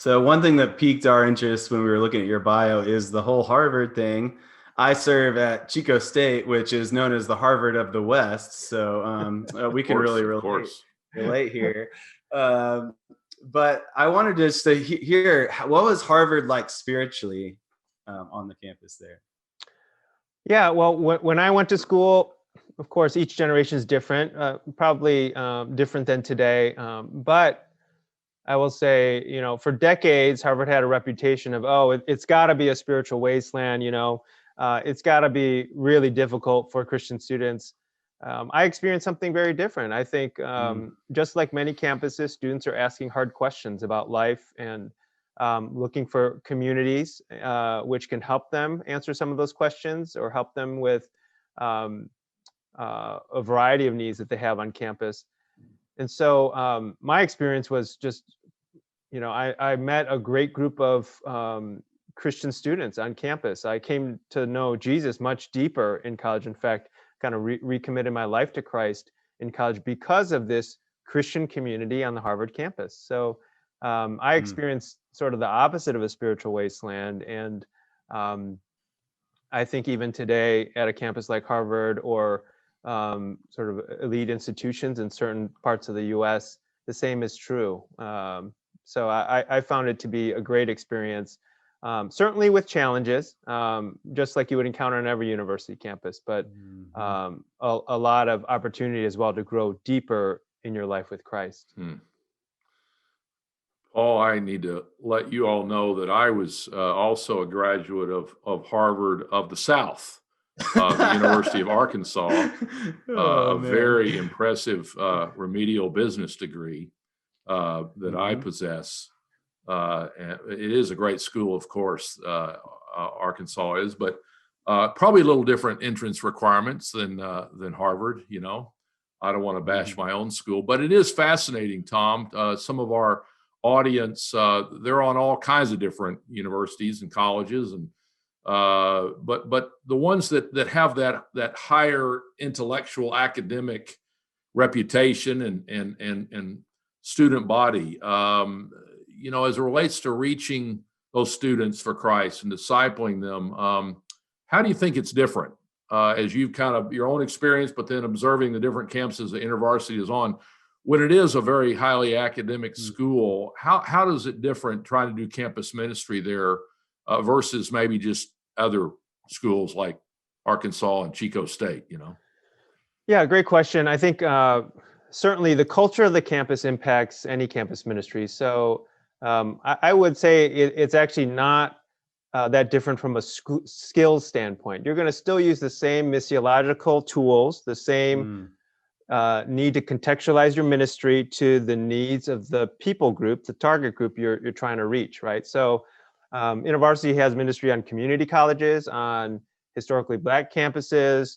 So one thing that piqued our interest when we were looking at your bio is the whole Harvard thing. I serve at Chico State, which is known as the Harvard of the West. So we can really Of course. relate here. Um, but I wanted just to hear, what was Harvard like spiritually on the campus there? Yeah, well, when I went to school, of course, each generation is different, probably different than today. But I will say, for decades, Harvard had a reputation of, it's got to be a spiritual wasteland, it's got to be really difficult for Christian students. I experienced something very different. I think just like many campuses, students are asking hard questions about life and looking for communities which can help them answer some of those questions or help them with a variety of needs that they have on campus. And so my experience was just, I met a great group of Christian students on campus. I came to know Jesus much deeper in college. In fact, kind of recommitted my life to Christ in college because of this Christian community on the Harvard campus. So I experienced sort of the opposite of a spiritual wasteland. And I think even today at a campus like Harvard or sort of elite institutions in certain parts of the US, the same is true. So I found it to be a great experience, certainly with challenges, just like you would encounter on every university campus, but a lot of opportunity as well to grow deeper in your life with Christ. Paul, I need to let you all know that I was also a graduate of Harvard of the South, the University of Arkansas, a very impressive remedial business degree that I possess. And it is a great school, of course, Arkansas is, but probably a little different entrance requirements than Harvard. I don't want to bash my own school, but it is fascinating, Tom. Some of our audience, they're on all kinds of different universities and colleges, and but the ones that have that higher intellectual academic reputation and student body, as it relates to reaching those students for Christ and discipling them, how do you think it's different as you've kind of your own experience, but then observing the different campuses that InterVarsity is on? When it is a very highly academic school, how does it different trying to do campus ministry there versus maybe just other schools like Arkansas and Chico State, Yeah, great question. I think certainly the culture of the campus impacts any campus ministry. So I would say it's actually not that different from a skills standpoint. You're going to still use the same missiological tools, the same need to contextualize your ministry to the needs of the people group, the target group you're trying to reach, right? So InterVarsity has ministry on community colleges, on historically Black campuses,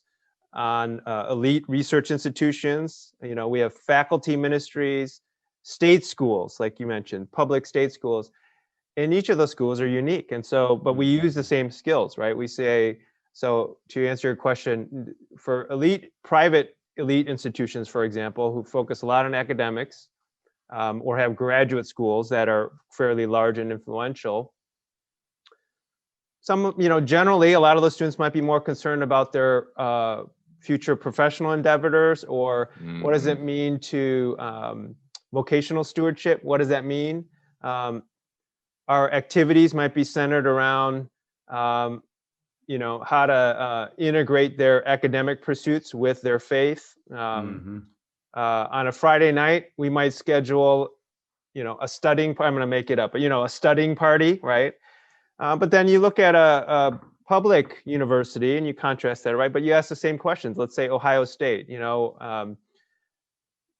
on elite research institutions. We have faculty ministries, state schools, like you mentioned, public state schools. And each of those schools are unique. And so, but we use the same skills, right? We say, so to answer your question, for private elite institutions, for example, who focus a lot on academics or have graduate schools that are fairly large and influential, generally a lot of those students might be more concerned about their future professional endeavors, or what does it mean to vocational stewardship? What does that mean? Our activities might be centered around how to integrate their academic pursuits with their faith. On a Friday night, we might schedule, a studying, I'm going to make it up, but, a studying party, right? But then you look at a public university and you contrast that, right? But you ask the same questions. Let's say Ohio State,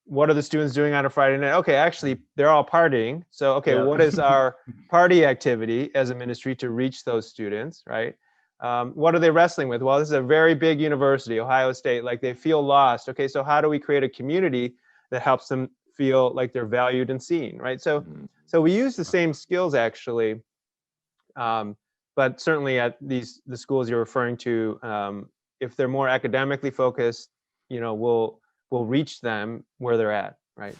what are the students doing on a Friday night? Okay, actually, they're all partying. So, okay, what is our party activity as a ministry to reach those students, right? What are they wrestling with? Well, this is a very big university, Ohio State, like they feel lost. Okay, so how do we create a community that helps them feel like they're valued and seen, right? So we use the same skills actually, but certainly at the schools you're referring to, if they're more academically focused, we'll reach them where they're at, right?